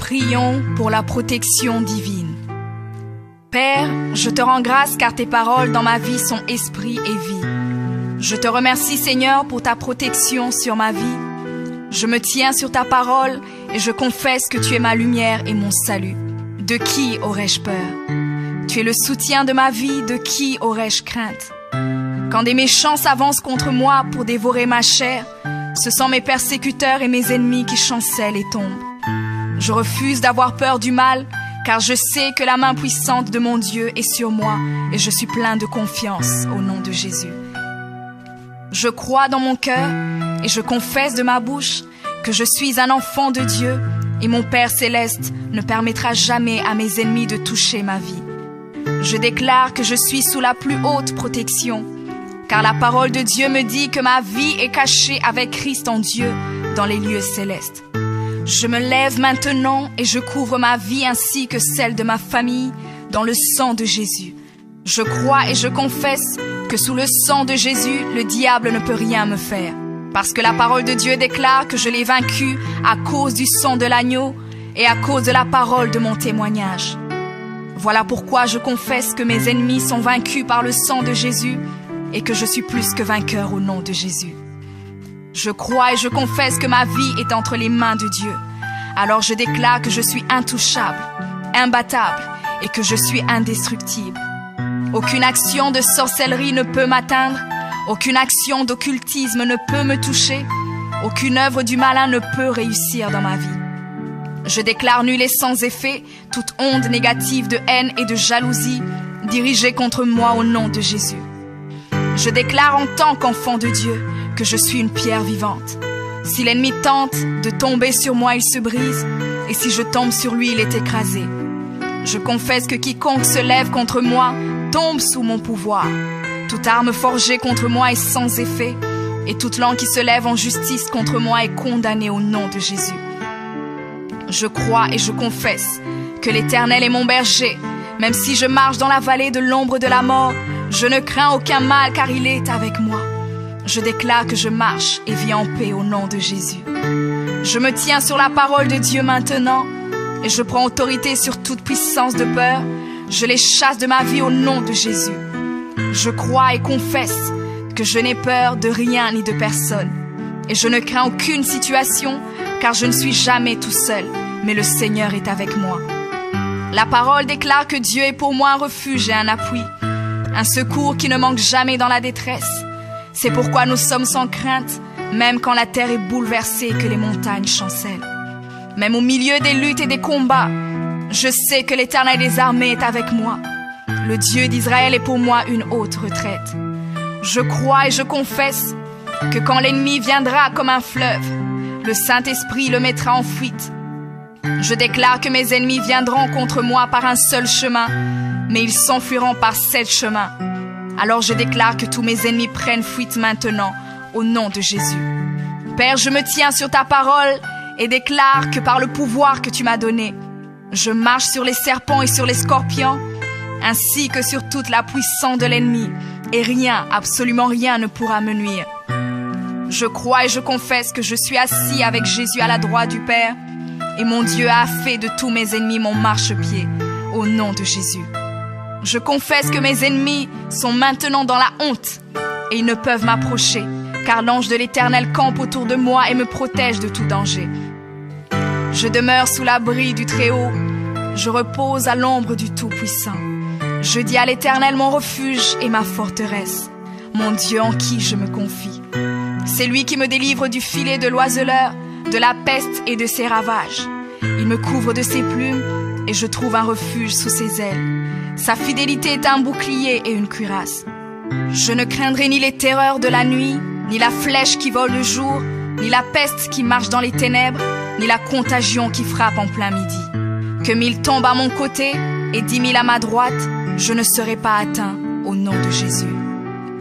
Prions pour la protection divine. Père, je te rends grâce car tes paroles dans ma vie sont esprit et vie. Je te remercie Seigneur pour ta protection sur ma vie. Je me tiens sur ta parole et je confesse que tu es ma lumière et mon salut. De qui aurais-je peur? Tu es le soutien de ma vie, de qui aurais-je crainte? Quand des méchants s'avancent contre moi pour dévorer ma chair, ce sont mes persécuteurs et mes ennemis qui chancellent et tombent. Je refuse d'avoir peur du mal, car je sais que la main puissante de mon Dieu est sur moi et je suis plein de confiance au nom de Jésus. Je crois dans mon cœur et je confesse de ma bouche que je suis un enfant de Dieu et mon Père céleste ne permettra jamais à mes ennemis de toucher ma vie. Je déclare que je suis sous la plus haute protection, car la parole de Dieu me dit que ma vie est cachée avec Christ en Dieu dans les lieux célestes. Je me lève maintenant et je couvre ma vie ainsi que celle de ma famille dans le sang de Jésus. Je crois et je confesse que sous le sang de Jésus, le diable ne peut rien me faire. Parce que la parole de Dieu déclare que je l'ai vaincu à cause du sang de l'agneau et à cause de la parole de mon témoignage. Voilà pourquoi je confesse que mes ennemis sont vaincus par le sang de Jésus et que je suis plus que vainqueur au nom de Jésus. Je crois et je confesse que ma vie est entre les mains de Dieu. Alors je déclare que je suis intouchable, imbattable et que je suis indestructible. Aucune action de sorcellerie ne peut m'atteindre, aucune action d'occultisme ne peut me toucher, aucune œuvre du malin ne peut réussir dans ma vie. Je déclare nul et sans effet toute onde négative de haine et de jalousie dirigée contre moi au nom de Jésus. Je déclare en tant qu'enfant de Dieu que je suis une pierre vivante. Si l'ennemi tente de tomber sur moi, il se brise, et si je tombe sur lui, il est écrasé. Je confesse que quiconque se lève contre moi tombe sous mon pouvoir. Toute arme forgée contre moi est sans effet, et toute langue qui se lève en justice contre moi est condamnée au nom de Jésus. Je crois et je confesse que l'Éternel est mon berger. Même si je marche dans la vallée de l'ombre de la mort, je ne crains aucun mal car il est avec moi. Je déclare que je marche et vis en paix au nom de Jésus. Je me tiens sur la parole de Dieu maintenant et je prends autorité sur toute puissance de peur. Je les chasse de ma vie au nom de Jésus. Je crois et confesse que je n'ai peur de rien ni de personne. Et je ne crains aucune situation car je ne suis jamais tout seul, mais le Seigneur est avec moi. La parole déclare que Dieu est pour moi un refuge et un appui, un secours qui ne manque jamais dans la détresse. C'est pourquoi nous sommes sans crainte, même quand la terre est bouleversée et que les montagnes chancellent. Même au milieu des luttes et des combats, je sais que l'Éternel des armées est avec moi. Le Dieu d'Israël est pour moi une haute retraite. Je crois et je confesse que quand l'ennemi viendra comme un fleuve, le Saint-Esprit le mettra en fuite. Je déclare que mes ennemis viendront contre moi par un seul chemin, mais ils s'enfuiront par 7 chemins. Alors je déclare que tous mes ennemis prennent fuite maintenant, au nom de Jésus. Père, je me tiens sur ta parole et déclare que par le pouvoir que tu m'as donné, je marche sur les serpents et sur les scorpions, ainsi que sur toute la puissance de l'ennemi, et rien, absolument rien ne pourra me nuire. Je crois et je confesse que je suis assis avec Jésus à la droite du Père, et mon Dieu a fait de tous mes ennemis mon marchepied, au nom de Jésus. Je confesse que mes ennemis sont maintenant dans la honte, et ils ne peuvent m'approcher, car l'ange de l'Éternel campe autour de moi et me protège de tout danger. Je demeure sous l'abri du Très-Haut, je repose à l'ombre du Tout-Puissant. Je dis à l'Éternel mon refuge et ma forteresse, mon Dieu en qui je me confie. C'est lui qui me délivre du filet de l'oiseleur, de la peste et de ses ravages. Il me couvre de ses plumes et je trouve un refuge sous ses ailes. Sa fidélité est un bouclier et une cuirasse. Je ne craindrai ni les terreurs de la nuit, ni la flèche qui vole le jour, ni la peste qui marche dans les ténèbres, ni la contagion qui frappe en plein midi. Que 1000 tombent à mon côté et 10 000 à ma droite, je ne serai pas atteint au nom de Jésus.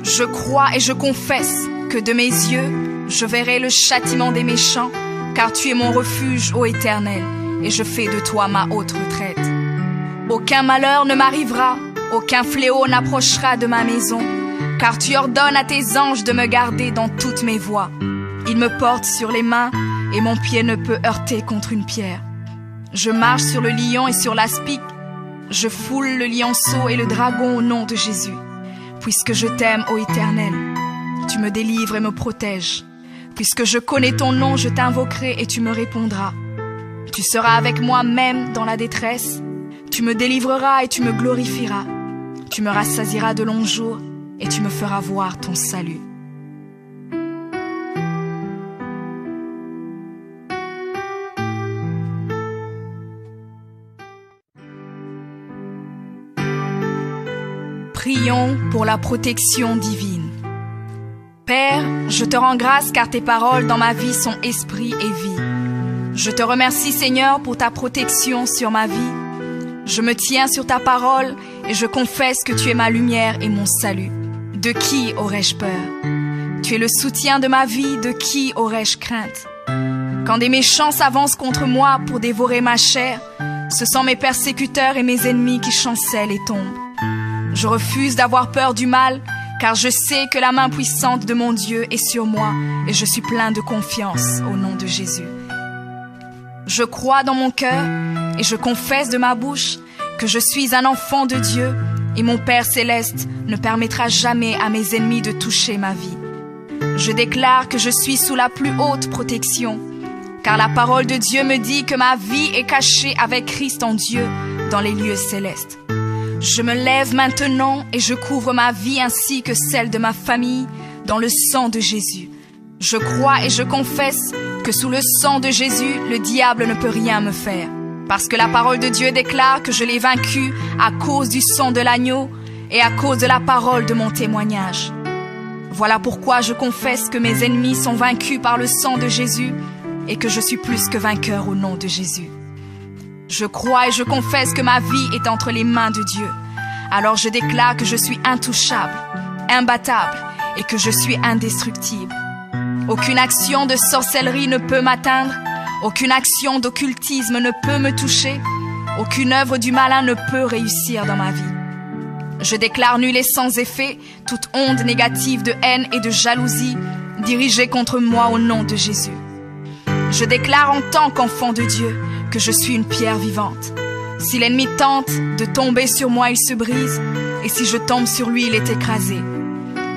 Je crois et je confesse que de mes yeux, je verrai le châtiment des méchants, car tu es mon refuge, ô Éternel, et je fais de toi ma haute retraite. Aucun malheur ne m'arrivera, aucun fléau n'approchera de ma maison, car tu ordonnes à tes anges de me garder dans toutes mes voies. Ils me portent sur les mains, et mon pied ne peut heurter contre une pierre. Je marche sur le lion et sur l'aspic. Je foule le lionceau et le dragon au nom de Jésus. Puisque je t'aime, ô Éternel, tu me délivres et me protèges. Puisque je connais ton nom, je t'invoquerai et tu me répondras. Tu seras avec moi même dans la détresse. Tu me délivreras et tu me glorifieras. Tu me rassasieras de longs jours et tu me feras voir ton salut. Prions pour la protection divine. Père, je te rends grâce car tes paroles dans ma vie sont esprit et vie. Je te remercie Seigneur pour ta protection sur ma vie. Je me tiens sur ta parole et je confesse que tu es ma lumière et mon salut. De qui aurais-je peur? Tu es le soutien de ma vie, de qui aurais-je crainte? Quand des méchants s'avancent contre moi pour dévorer ma chair, ce sont mes persécuteurs et mes ennemis qui chancellent et tombent. Je refuse d'avoir peur du mal, car je sais que la main puissante de mon Dieu est sur moi et je suis plein de confiance au nom de Jésus. Je crois dans mon cœur et je confesse de ma bouche que je suis un enfant de Dieu et mon Père céleste ne permettra jamais à mes ennemis de toucher ma vie. Je déclare que je suis sous la plus haute protection, car la parole de Dieu me dit que ma vie est cachée avec Christ en Dieu dans les lieux célestes. Je me lève maintenant et je couvre ma vie ainsi que celle de ma famille dans le sang de Jésus. Je crois et je confesse que sous le sang de Jésus, le diable ne peut rien me faire. Parce que la parole de Dieu déclare que je l'ai vaincu à cause du sang de l'agneau et à cause de la parole de mon témoignage. Voilà pourquoi je confesse que mes ennemis sont vaincus par le sang de Jésus et que je suis plus que vainqueur au nom de Jésus. Je crois et je confesse que ma vie est entre les mains de Dieu. Alors je déclare que je suis intouchable, imbattable et que je suis indestructible. Aucune action de sorcellerie ne peut m'atteindre, aucune action d'occultisme ne peut me toucher, aucune œuvre du malin ne peut réussir dans ma vie. Je déclare nul et sans effet toute onde négative de haine et de jalousie dirigée contre moi au nom de Jésus. Je déclare en tant qu'enfant de Dieu que je suis une pierre vivante. Si l'ennemi tente de tomber sur moi, il se brise, et si je tombe sur lui, il est écrasé.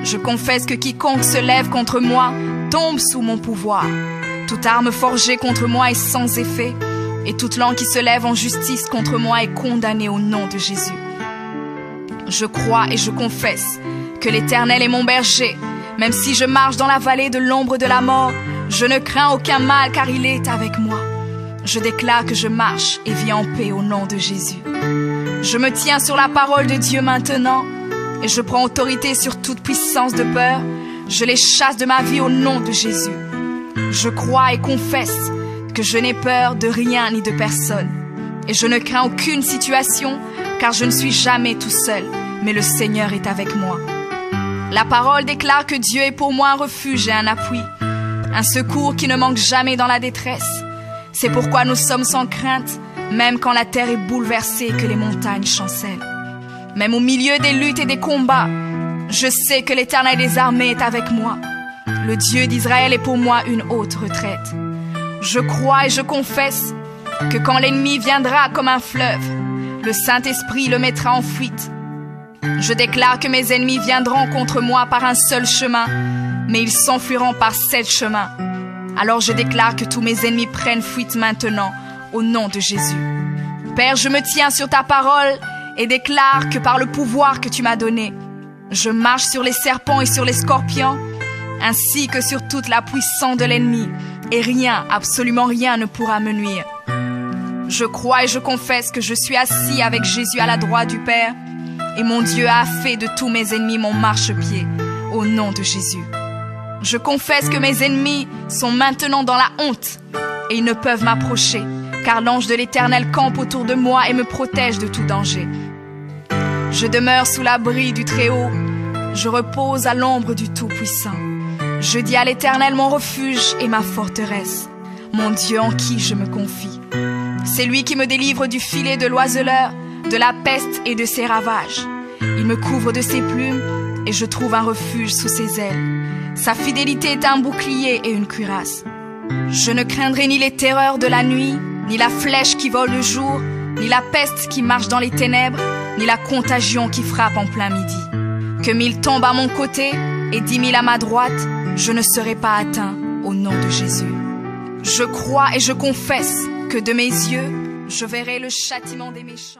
Je confesse que quiconque se lève contre moi tombe sous mon pouvoir. Toute arme forgée contre moi est sans effet, et toute langue qui se lève en justice contre moi est condamnée au nom de Jésus. Je crois et je confesse que l'Éternel est mon berger. Même si je marche dans la vallée de l'ombre de la mort, je ne crains aucun mal car il est avec moi. Je déclare que je marche et vis en paix au nom de Jésus. Je me tiens sur la parole de Dieu maintenant et je prends autorité sur toute puissance de peur. Je les chasse de ma vie au nom de Jésus. Je crois et confesse que je n'ai peur de rien ni de personne. Et je ne crains aucune situation car je ne suis jamais tout seul, mais le Seigneur est avec moi. La parole déclare que Dieu est pour moi un refuge et un appui, un secours qui ne manque jamais dans la détresse. C'est pourquoi nous sommes sans crainte, même quand la terre est bouleversée et que les montagnes chancellent. Même au milieu des luttes et des combats, je sais que l'Éternel des armées est avec moi. Le Dieu d'Israël est pour moi une haute retraite. Je crois et je confesse que quand l'ennemi viendra comme un fleuve, le Saint-Esprit le mettra en fuite. Je déclare que mes ennemis viendront contre moi par un seul chemin, mais ils s'enfuiront par 7 chemins. Alors je déclare que tous mes ennemis prennent fuite maintenant, au nom de Jésus. Père, je me tiens sur ta parole et déclare que par le pouvoir que tu m'as donné, je marche sur les serpents et sur les scorpions, ainsi que sur toute la puissance de l'ennemi, et rien, absolument rien ne pourra me nuire. Je crois et je confesse que je suis assis avec Jésus à la droite du Père, et mon Dieu a fait de tous mes ennemis mon marchepied, au nom de Jésus. Je confesse que mes ennemis sont maintenant dans la honte et ils ne peuvent m'approcher, car l'ange de l'Éternel campe autour de moi et me protège de tout danger. Je demeure sous l'abri du Très-Haut, je repose à l'ombre du Tout-Puissant. Je dis à l'Éternel mon refuge et ma forteresse, mon Dieu en qui je me confie. C'est lui qui me délivre du filet de l'oiseleur, de la peste et de ses ravages. Il me couvre de ses plumes et je trouve un refuge sous ses ailes. Sa fidélité est un bouclier et une cuirasse. Je ne craindrai ni les terreurs de la nuit, ni la flèche qui vole le jour, ni la peste qui marche dans les ténèbres, ni la contagion qui frappe en plein midi. Que 1000 tombent à mon côté et 10 000 à ma droite, je ne serai pas atteint au nom de Jésus. Je crois et je confesse que de mes yeux, je verrai le châtiment des méchants.